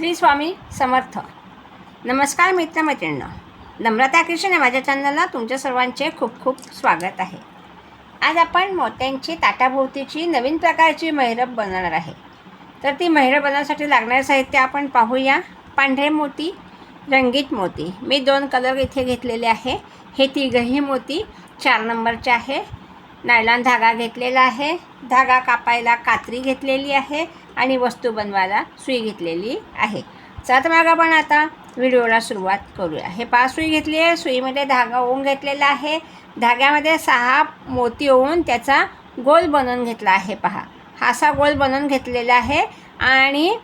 श्री स्वामी समर्थ. नमस्कार मित्रमैत्रिणींनो, नम्रता कृष्ण माझ्या चॅनलला तुमच्या सर्वांचे खूप खूप स्वागत आहे. आज आपण मोत्यांची ताटाभोवतीची नवीन प्रकारची महिरप बनवणार आहे. तर ती महिरप बनवण्यासाठी लागणारे साहित्य आपण पाहूया. पांढरे मोती, रंगीत मोती, मी 2 कलर इथे घेतलेले आहे. हे तिघही मोती 4 नंबरचे आहे. नायलॉन धागा घेतलेला आहे. धागा कापायला कात्री घेतलेली आहे आणि वस्तू बनवायला सुई घेतलेली आहे. चला तर मग आपण आता व्हिडिओला सुरुवात करूया. हे 5 सुई घेतली आहे. सुईमध्ये धागा ओवून घेतलेला आहे. धाग्यामध्ये 6 मोती ओवून त्याचा गोल बनवून घेतला आहे. पहा, हा असा गोल बनवून घेतलेला आहे आणि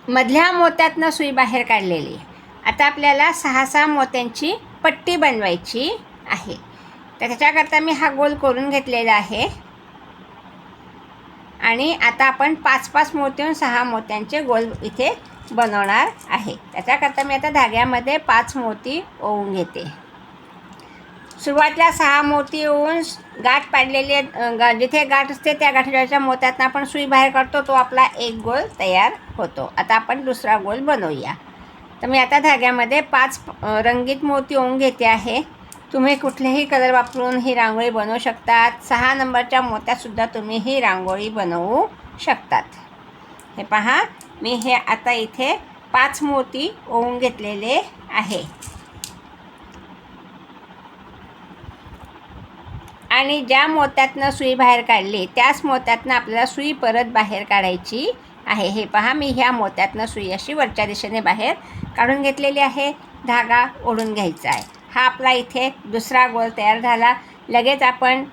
मधल्या मोत्यातनं सुई बाहेर काढलेली. आता आपल्याला 6 मोत्यांची पट्टी बनवायची आहे. तर त्याच्याकरता मी हा गोल करून घेतलेला आहे आणि आता आपण 5-5 मोती 6 मोत्यांचे गोल इथे बनवणार आहे. त्याच्याकरता मी आता धाग्यामध्ये 5 मोती ओवून घेते. सुरुवातीला 6 मोती ओवून गाठ पाडलेली, जिथे गाठ असते त्या गाठीच्या मोत्यातनं आपण सुई बाहेर काढतो, तो आपला एक गोल तयार होतो. आता आपण दुसरा गोल बनवूया. तर मी आता धाग्यामध्ये 5 रंगीत मोती ओवून घेते आहे. तुम्ही कुठलेही कलर वापरून ही रांगोळी बनवू शकतात. 6 नंबरच्या मोत्यातसुद्धा तुम्ही ही रांगोळी बनवू शकतात. हे पहा, मी हे आता इथे 5 मोती ओवून घेतलेले आहे आणि ज्या मोत्यातनं सुई बाहेर काढली त्याच मोत्यातनं आपल्याला सुई परत बाहेर काढायची आहे. हे पहा, मी ह्या मोत्यातनं सुई अशी वरच्या दिशेने बाहेर काढून घेतलेली आहे. धागा ओढून घ्यायचा आहे. हा आपला इथे दुसरा गोल तयार झाला. लगेच आपण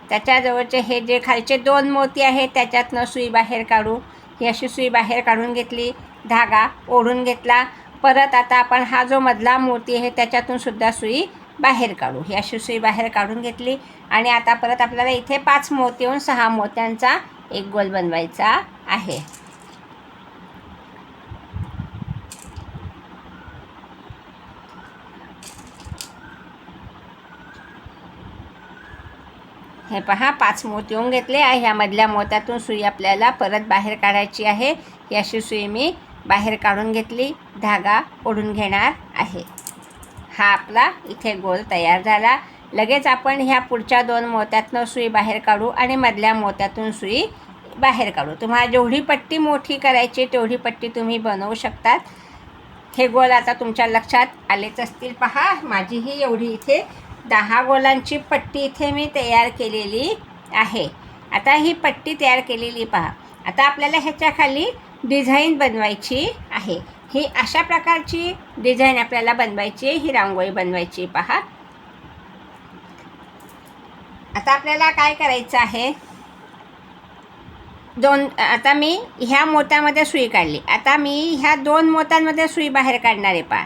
त्याच्याजवळचे हे जे खालचे 2 मोती आहेत त्याच्यातनं सुई बाहेर काढू. ही अशी सुई बाहेर काढून घेतली, धागा ओढून घेतला. परत आता आपण हा जो मधला मोती आहे त्याच्यातून सुद्धा सुई बाहेर काढू. ही अशी सुई बाहेर काढून घेतली आणि आता परत आपल्याला इथे 5 मोती येऊन 6 मोत्यांचा एक गोल बनवायचा आहे. हे पहा, 5 मोती येऊन घेतले आहे. ह्या मधल्या मोत्यातून सुई आपल्याला परत बाहेर काढायची आहे. ही अशी सुई मी बाहेर काढून घेतली, धागा ओढून घेणार आहे. हा आपला इथे गोल तयार झाला. लगेच आपण ह्या पुढच्या 2 मोत्यातनं सुई बाहेर काढू आणि मधल्या मोत्यातून सुई बाहेर काढू. तुम्हाला जेवढी पट्टी मोठी करायची तेवढी पट्टी तुम्ही बनवू शकतात. हे गोल आता तुमच्या लक्षात आलेच असतील. पहा, माझी ही एवढी इथे 10 गोलांची पट्टी इथे मी तयार केलेली आहे. आता ही पट्टी तयार केलेली पहा. आता आपल्याला ह्याच्या खाली डिझाईन बनवायची आहे. ही अशा प्रकारची डिझाईन आपल्याला बनवायची, ही रांगोळी बनवायची. पहा, आता आपल्याला काय करायचं आहे, आता मी ह्या मोत्यामध्ये सुई काढली. आता मी ह्या 2 मोत्यांमध्ये सुई बाहेर काढणार आहे. पहा,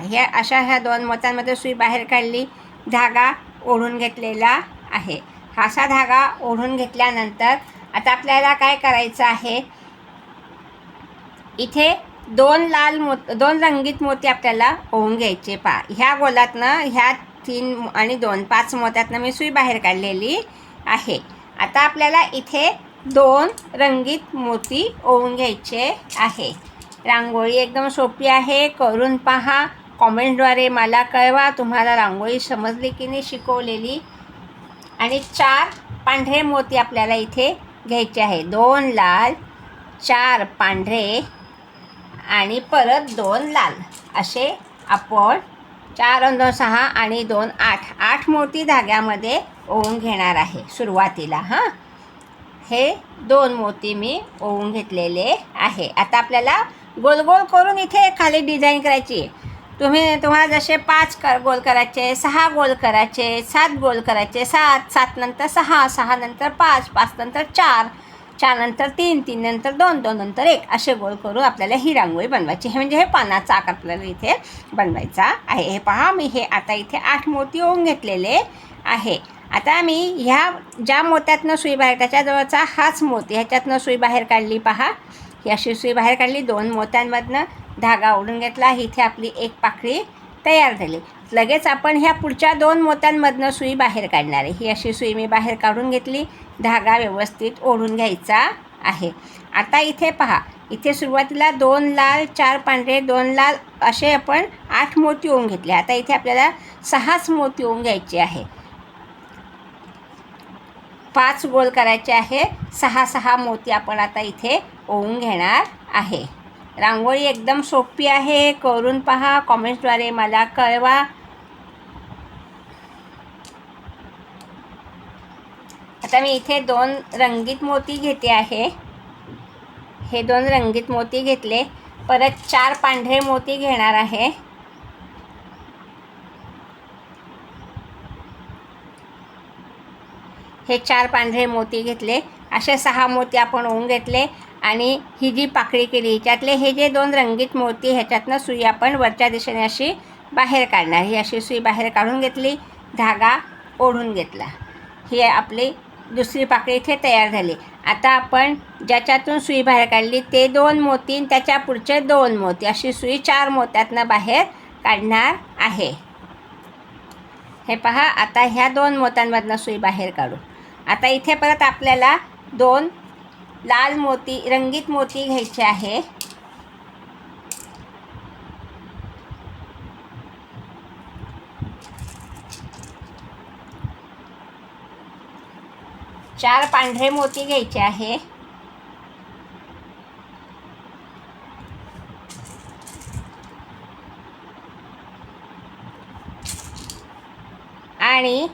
ह्या 2 मोत्यांमध्ये सुई बाहेर काढली, धागा ओढून घेतलेला आहे. हा असा धागा ओढून घेतल्यानंतर आता आपल्याला काय करायचं आहे, इथे 2 रंगीत मोती आपल्याला ओवून घ्यायचे. पहा, ह्या गोलातनं ह्या 3 आणि 2 5 मोत्यातनं मी सुई बाहेर काढलेली आहे. आता आपल्याला इथे 2 रंगीत मोती ओवून घ्यायचे आहे. रांगोळी एकदम सोपी आहे, करून पहा. कॉमेंटद्वारे मला कळवा तुम्हाला रांगोळी समजली की नाही शिकवलेली. आणि 4 पांढरे मोती आपल्याला इथे घ्यायचे आहे. 2 लाल, 4 पांढरे आणि परत 2 लाल, असे आपण 4 आणि 2 6 आणि 2 8 मोती धाग्यामध्ये ओवून घेणार आहे सुरुवातीला. हे 2 मोती मी ओवून घेतलेले आहे. आता आपल्याला गोल गोल करून इथे खाली डिझाईन करायची. तुम्हाला जसे 5 गोल करायचे, 6 गोल करायचे, 7 गोल करायचे, 7 नंतर 6, 6 नंतर 5, 5 नंतर 4, 4 नंतर 3, 3 नंतर 2, 2 नंतर 1, असे गोल करून आपल्याला ही रांगोळी बनवायची. हे म्हणजे हे पानाचा आकार आपल्याला इथे बनवायचा आहे. हे पहा, मी हे आता इथे 8 मोती ओवून घेतलेले आहे. आता मी ह्या ज्या मोत्यातनं सुई बाहेर, त्याच्याजवळचा हाच मोती, ह्याच्यातनं सुई बाहेर काढली. पहा, ही अशी सुई बाहेर काढली. 2 मोत्यांमधनं धागा ओढून घेतला. इथे आपली एक पाकळी तयार झाली. लगेच आपण ह्या पुढच्या 2 मोत्यांमधनं सुई बाहेर काढणार आहे. ही अशी सुई मी बाहेर काढून घेतली. धागा व्यवस्थित ओढून घ्यायचा आहे. आता इथे पहा, इथे सुरुवातीला 2 लाल 4 पांढरे 2 लाल असे आपण 8 मोती ओवून घेतले. आता इथे आपल्याला 6च मोती ओवून घ्यायचे आहे. 5 गोल करायचे आहे. 6 मोती आपण आता इथे ओवून घेणार आहे. रांगोळी एकदम सोपी आहे. करून पहा. कॉमेंट्सद्वारे मला कळवा. आता मी इथे 2 रंगीत मोती घेते आहे. हे 2 रंगीत मोती घेतले. परत 4 पांढरे मोती घेणार आहे. हे 4 पांढरे मोती घेतले. असे 6 मोती आपण ओवून घेतले आणि ही जी पाकळी केली त्यातले हे जे 2 रंगीत मोती ह्याच्यातनं सुई आपण वरच्या दिशेने अशी बाहेर काढणार. ही अशी सुई बाहेर काढून घेतली. धागा ओढून घेतला. ही आपली दुसरी पाकळी इथे तयार झाली. आता आपण ज्याच्यातून सुई बाहेर काढली ते 2 मोती आणि त्याच्या पुढचे 2 मोती अशी सुई 4 मोत्यातनं बाहेर काढणार आहे. हे पहा. आता ह्या 2 मोत्यांमधनं सुई बाहेर काढू. आता इथे परत आपल्याला 2 लाल मोती रंगीत मोती घ्यायचे आहे. चार पांढरे मोती घ्यायचे आहे. आणि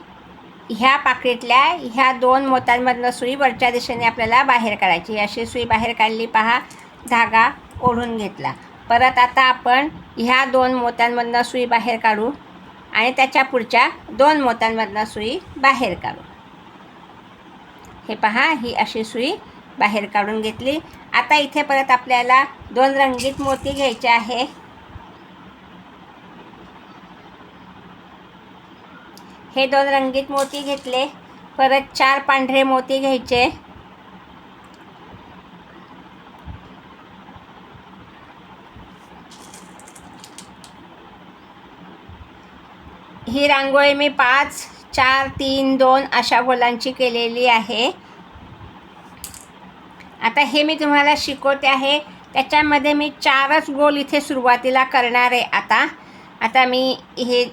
ह्या पाकळीतल्या ह्या 2 मोत्यांमधनं सुई वरच्या दिशेने आपल्याला बाहेर काढायची. अशी सुई बाहेर काढली पहा. धागा ओढून घेतला. परत आता आपण ह्या 2 मोत्यांमधनं सुई बाहेर काढू आणि त्याच्या पुढच्या 2 मोत्यांमधनं सुई बाहेर काढू. हे पहा. ही अशी सुई बाहेर काढून घेतली. आता इथे परत आपल्याला 2 रंगीत मोती घ्यायचे आहे. हे 2 रंगीत मोती घेतले. परत 4 पांढरे मोती घ्यायचे. ही रांगोळी मी 5 4 3 2 अशा गोलांची केलेली आहे. आता हे मी तुम्हाला शिकवते आहे. त्याच्यामध्ये मी 4च गोल इथे सुरुवातीला करणार आहे. आता मी हे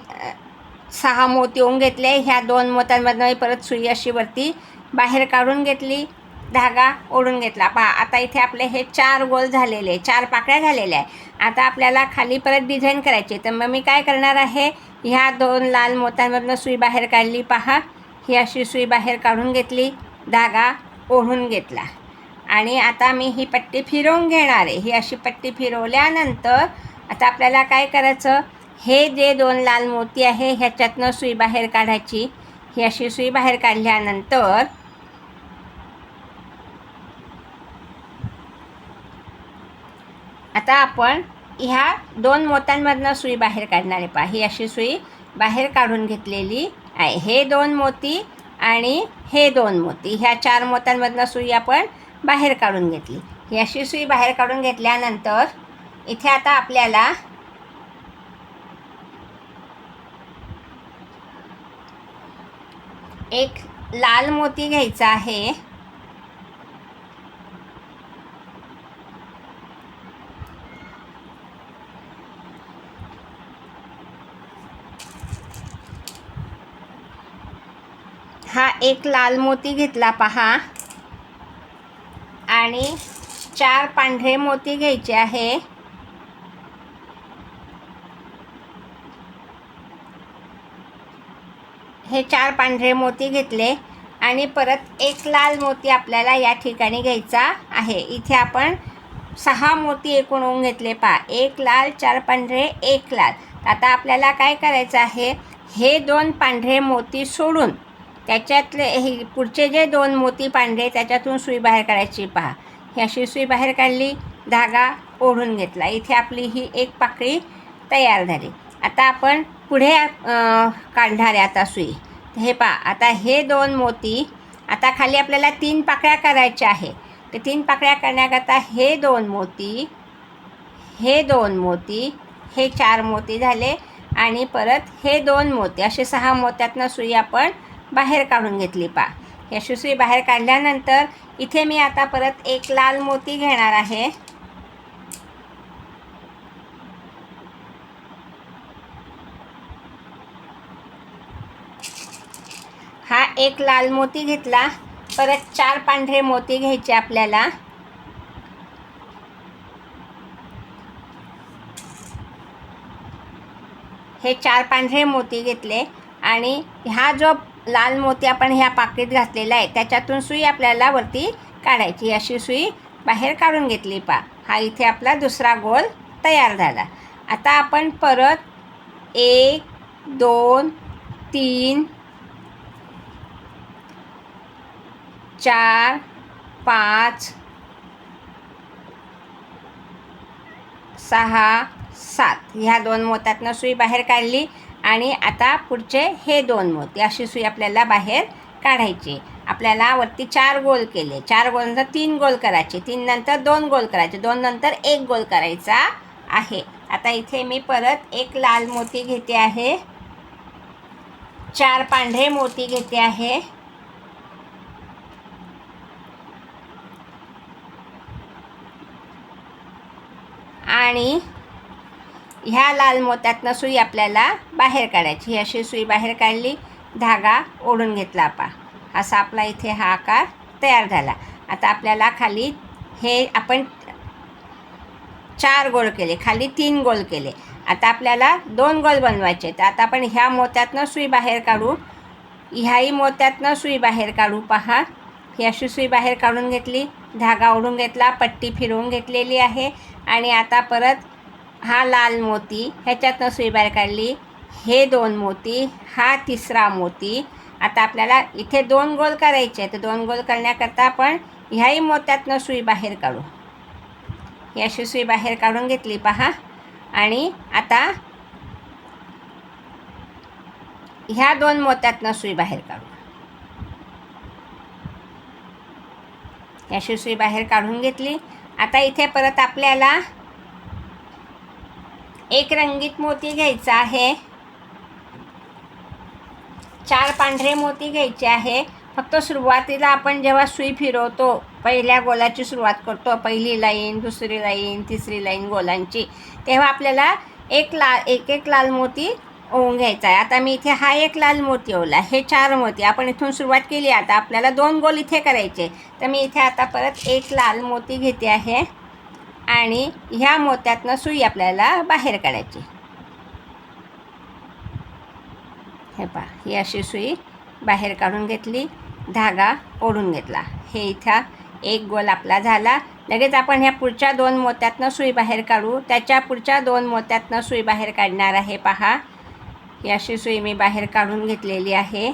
6 मोती ओवून घेतले. ह्या 2 मोत्यांमधनं परत सुई अशी वरती बाहेर काढून घेतली. धागा ओढून घेतला. पहा. आता इथे आपले हे 4 गोल झालेले 4 पाकळ्या झालेल्या आहे. आता आपल्याला खाली परत डिझाईन करायची. तर मग मी काय करणार आहे. ह्या 2 लाल मोत्यांमधनं सुई बाहेर काढली पहा. ही अशी सुई बाहेर काढून घेतली. धागा ओढून घेतला आणि आता मी ही पट्टी फिरवून घेणार आहे. ही अशी पट्टी फिरवल्यानंतर आता आपल्याला काय करायचं. हे जे 2 लाल मोती आहे ह्याच्यातनं सुई बाहेर काढायची. ही अशी सुई बाहेर काढल्यानंतर आता आपण ह्या 2 मोत्यांमधनं सुई बाहेर काढणार आहे. पहा. ही अशी सुई बाहेर काढून घेतलेली आहे. हे 2 मोती आणि हे 2 मोती ह्या 4 मोत्यांमधनं सुई आपण बाहेर काढून घेतली. ही अशी सुई बाहेर काढून घेतल्यानंतर इथे आता आपल्याला एक लाल मोती घ्यायचा आहे. हा एक लाल मोती घेतला पहा. आणि 4 पांढरे मोती घ्यायचे आहे. हे 4 पांढरे मोती घेतले आणि परत एक लाल मोती आपल्याला या ठिकाणी घ्यायचा आहे. इथे आपण 6 मोती एकूण ओवून घेतले पहा. 1 लाल 4 पांढरे 1 लाल. आता आपल्याला काय करायचं आहे. हे 2 पांढरे मोती सोडून त्याच्यातले हे पुढचे जे 2 मोती पांढरे त्याच्यातून सुई बाहेर काढायची पहा. ही अशी सुई बाहेर काढली. धागा ओढून घेतला. इथे आपली ही एक पाकळी तयार झाली. आता आपण पुढे काढणार आहे आता सुई. हे पहा. आता हे 2 मोती आता खाली आपल्याला 3 पाकळ्या करायच्या आहे. तर 3 पाकळ्या करण्याकरता हे 2 मोती हे 2 मोती हे 4 मोती झाले आणि परत हे 2 मोती असे 6 मोत्यातनं सुई आपण बाहेर काढून घेतली पहा. ही अशी सुई बाहेर काढल्यानंतर इथे मी आता परत एक लाल मोती घेणार आहे. एक लाल मोती घेतला, परत 4 पांढरे मोती घ्यायचे आपल्याला. हे 4 पांढरे मोती घेतले आणि हा जो लाल मोती आपण ह्या पाकीट घातलेला आहे त्याच्यातून सुई आपल्याला वरती काढायची. अशी सुई बाहेर काढून घेतली पहा. हा इथे आपला दुसरा गोल तयार झाला. आता आपण परत 1 2 3 4 5 6 7 ह्या 2 मोत्यातनं सुई बाहेर काढली आणि आता पुढचे हे 2 मोती अशी सुई आपल्याला बाहेर काढायची. आपल्याला वरती 4 गोल केले. 4 गोल नंतर 3 गोल करायचे, 3 नंतर 2 गोल करायचे, 2 नंतर 1 गोल करायचा आहे. आता इथे मी परत 1 लाल मोती घेते आहे, 4 पांढरे मोती घेते आहे आणि ह्या लाल मोत्यातनं सुई आपल्याला बाहेर काढायची. ही अशी सुई बाहेर काढली, धागा ओढून घेतला पहा. असा आपला इथे हा आकार तयार झाला. आता आपल्याला खाली हे आपण 4 गोल केले, खाली 3 गोल केले. आता आपल्याला 2 गोल बनवायचे. तर आता आपण ह्या मोत्यातनं सुई बाहेर काढू, ह्याही मोत्यातनं सुई बाहेर काढू. पहा, ही अशी सुई बाहेर काढून घेतली, धागा ओढून घेतला, पट्टी फिरवून घेतलेली आहे आणि आता परत हा लाल मोती ह्याच्यातनं सुई बाहेर काढली, हे 2 मोती, हा तिसरा मोती. आता आपल्याला इथे 2 गोल करायचे. तर 2 गोल करण्याकरता आपण ह्याही मोत्यातनं सुई बाहेर काढू. ही अशी सुई बाहेर काढून घेतली पहा आणि आता ह्या 2 मोत्यातनं सुई बाहेर काढू. ही अशी सुई बाहेर काढून घेतली. आता इथे परत आपल्याला एक रंगीत मोती घ्यायचा आहे, 4 पांढरे मोती घ्यायचे आहे. फक्त सुरुवातीला आपण जेव्हा सुई फिरवतो, पहिल्या गोलाची सुरुवात करतो, पहिली लाईन, दुसरी लाईन, तिसरी लाईन गोलांची, तेव्हा आपल्याला एक लाल मोती ओवून घ्यायचा आहे. आता मी इथे हा 1 लाल मोती ओवला, हे 4 मोती आपण इथून सुरुवात केली. आता आपल्याला 2 गोल इथे करायचे. तर मी इथे आता परत 1 लाल मोती घेते आहे आणि ह्या मोत्यातनं सुई आपल्याला बाहेर काढायची. हे पहा, ही अशी सुई बाहेर काढून घेतली, धागा ओढून घेतला. हे इथं 1 गोल आपला झाला. लगेच आपण ह्या पुढच्या 2 मोत्यातनं सुई बाहेर काढू. त्याच्या पुढच्या 2 मोत्यातनं सुई बाहेर काढणार आहे. पहा, ही अशी सुई मी बाहेर काढून घेतलेली आहे.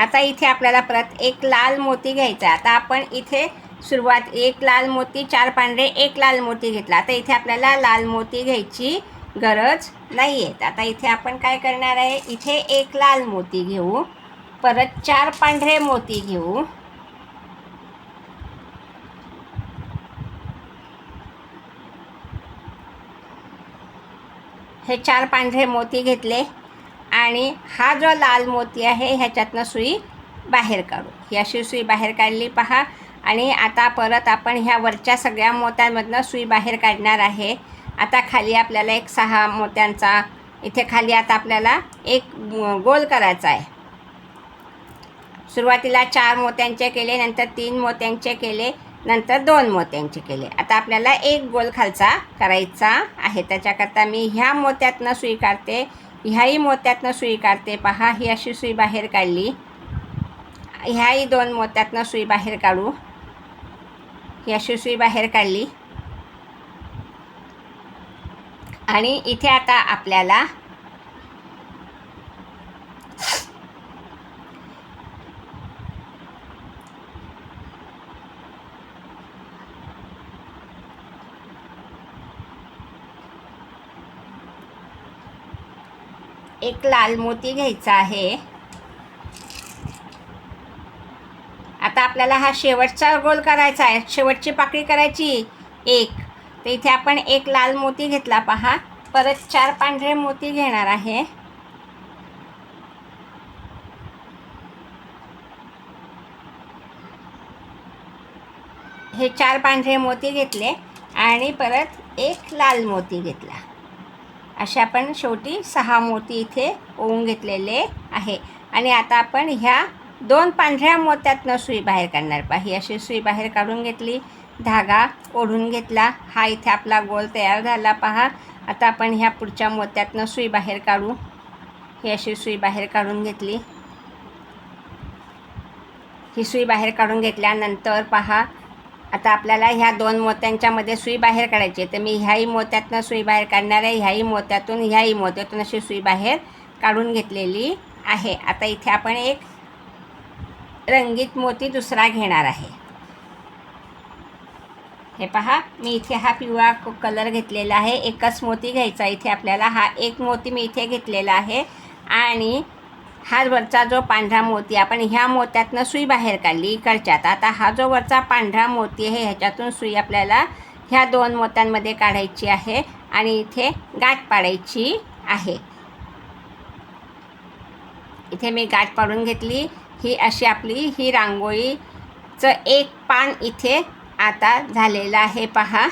आता इथे आपल्याला परत 1 लाल मोती घ्यायचा. आता आपण इथे सुरुवात 1 लाल मोती, 4 पांढरे, 1 लाल मोती घेतला. आता इथे आपल्याला लाल मोती घ्यायची गरज नाही आहे. आता इथे आपण काय करणार आहे, इथे 1 लाल मोती घेऊ, परत 4 पांढरे मोती घेऊ, हे 4 पांढरे मोती घेतले आणि हा जो लाल मोती आहे ह्याच्यातनं सुई बाहेर काढू. ही अशी सुई बाहेर काढली पहा आणि आता परत आपण ह्या वरच्या सगळ्या मोत्यांमधनं सुई बाहेर काढणार आहे. आता खाली आपल्याला एक 6 मोत्यांचा, इथे खाली आता आपल्याला एक गोल करायचा आहे. सुरुवातीला 4 मोत्यांचे केले, नंतर 3 मोत्यांचे केले, नंतर 2 मोत्यांचे केले. आता आपल्याला 1 गोल खालचा करायचा आहे. त्याच्याकरता मी ह्या मोत्यातनं सुई काढते, ह्याही मोत्यातनं सुई काढते. पहा, ही अशी सुई बाहेर काढली, ह्याही 2 मोत्यातनं सुई बाहेर काढू, ही अशी सुई बाहेर काढली आणि इथे आता आपल्याला एक लाल मोती घ्यायचा आहे. आता आपल्याला हा शेवटचा गोल करायचा आहे, शेवटची पाकळी करायची 1. तर इथे आपण 1 लाल मोती घेतला पहा, परत 4 पांढरे मोती घेणार आहे. हे 4 पांढरे मोती घेतले आणि परत एक लाल मोती घेतला. अशा आपण शेवटी 6 मोती इथे ओवून घेतलेले आहे. आणि आता आपण ह्या 2 पांढऱ्या मोत्यातनं सुई बाहेर काढणार. पहा, ही अशी सुई बाहेर काढून घेतली, धागा ओढून घेतला. हा इथे आपला गोल तयार झाला. पहा, आता आपण ह्या पुढच्या मोत्यातनं सुई बाहेर काढू. ही अशी सुई बाहेर काढून घेतली. ही सुई बाहेर काढून घेतल्यानंतर पहा, आता आपल्याला ह्या 2 मोत्यांच्यामध्ये सुई बाहेर काढायची आहे. तर मी ह्याही मोत्यातनं सुई बाहेर काढणार आहे. ह्याही मोत्यातून अशी सुई बाहेर काढून घेतलेली आहे. आता इथे आपण एक रंगीत मोती दुसरा घेणार आहे. हे पहा, मी इथे हा पिवळा कलर घेतलेला आहे. एकच मोती घ्यायचा इथे आपल्याला. हा एक मोती मी इथे घेतलेला आहे. आणि हा वरचा जो पांढरा मोती आपण ह्या मोत्यातनं सुई बाहेर काढली इकडच्यात. आता हा जो वरचा पांढरा मोती आहे ह्याच्यातून सुई आपल्याला ह्या 2 मोत्यांमध्ये काढायची आहे आणि इथे गाठ पाडायची आहे. इथे मी गाठ पाडून घेतली. ही अशी आपली ही रांगोळीचं एक पान इथे आता झालेलं आहे. पहा,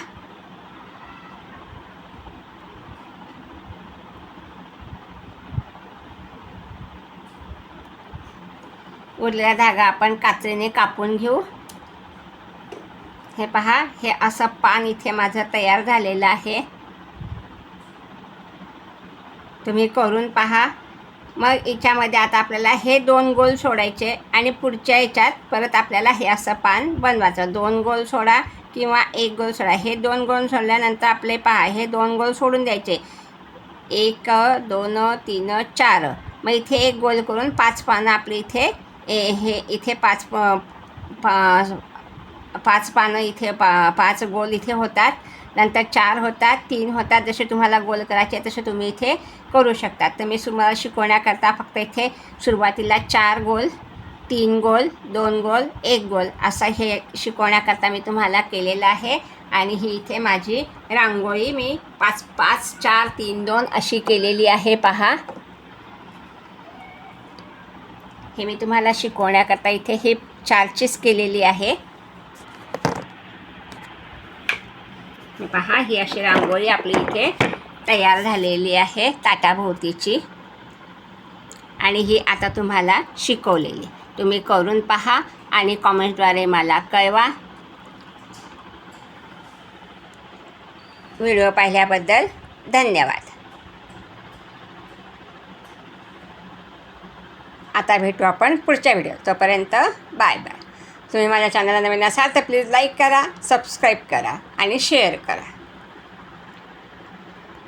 उरलेला धागा आपण कात्रीने कापून घेऊ. हे पहा, हे असं पान इथे माझं तयार झालेलं आहे. तुम्ही करून पहा. मग याच्यामध्ये आता आपल्याला हे 2 गोल सोडायचे आणि पुढच्या याच्यात परत आपल्याला हे असं पान बनवायचं. 2 गोल सोडा किंवा 1 गोल सोडा. हे 2 गोल सोडल्यानंतर आपले पहा, हे 2 गोल सोडून द्यायचे. 1 2 3 4. मग इथे 1 गोल करून 5 पानं आपली इथे हे इथे 5 पानं इथे 5 गोल इथे होतात. नंतर 4 होतात, 3 होतात. जसे तुम्हाला गोल करायचे तसे तुम्ही इथे करू शकता. तर मी तुम्हाला शिकवण्याकरता फक्त इथे सुरुवातीला 4 गोल, 3 गोल, 2 गोल, 1 गोल असा हे शिकवण्याकरता मी तुम्हाला केलेलं आहे. आणि ही इथे माझी रांगोळी मी 5 5 4 3 2 अशी केलेली आहे. पहा, हे मी तुम्हाला शिकवण्याकरता इथे हे 4चीच केलेली आहे. पहा, ही अशी रांगोळी आपली इथे तयार झालेली आहे ताटाभोवतीची. आणि ही आता तुम्हाला शिकवलेली. तुम्ही करून पहा आणि कॉमेंटद्वारे मला कळवा. व्हिडिओ पाहिल्याबद्दल धन्यवाद. आता भेटू आपण पुढच्या व्हिडिओ. तोपर्यंत बाय बाय. तुम्ही माझ्या चॅनलला नवीन असाल तर प्लीज लाईक करा, सबस्क्राईब करा आणि शेअर करा.